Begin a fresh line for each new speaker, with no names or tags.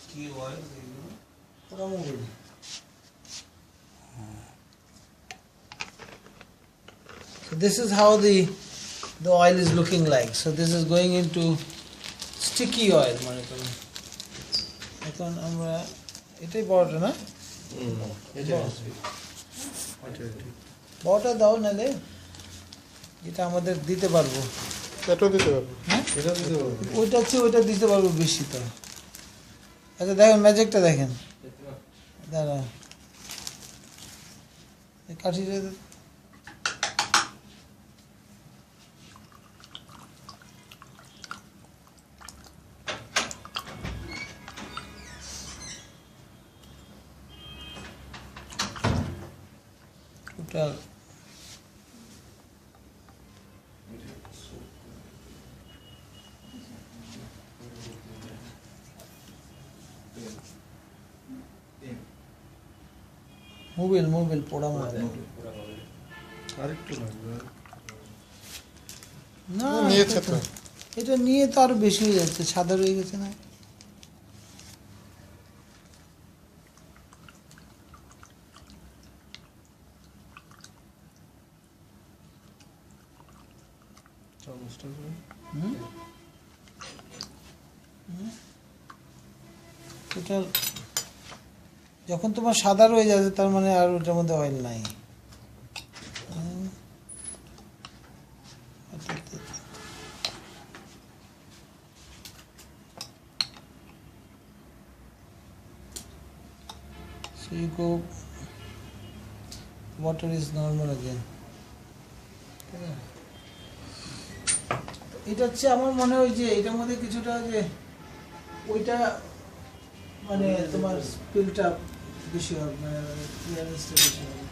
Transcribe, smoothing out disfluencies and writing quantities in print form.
কি oil এগুলো?
palm oil. So this is how the oil is looking like. So this is going into sticky oil. মনে করুন এখন আমরা এটাই বড়টা না বড়টা দাও নালে এটা আমাদের দিতে পারবো
এটাও দিতে পারবো
হ্যাঁ
এটাও দিতে পারবো
ওইটা হচ্ছে ওইটা দিতে পারবো বেশি তো আচ্ছা দেখেন ম্যাজিকটা দেখেন দাঁড়া কাঠিটা ওটা মোবিল পোড়া মোবিল
আরেকটু লাগবে
না
নিয়েছে তো
এটা নিয়ে তো আরো বেশি হয়ে যাচ্ছে সাদা রয়ে গেছে না
চামচটা করে
এটা যখন তোমার সাদা রয়ে যাচ্ছে তার মানে আর ওটার মধ্যে অয়েল নাই So you go, water is normal again. এটা হচ্ছে আমার মনে হয় যে এটার মধ্যে কিছুটা যে ওইটা মানে তোমার স্পিলটা বেশি হবে মানে ক্লিয়ারেন্সটা বেশি হবে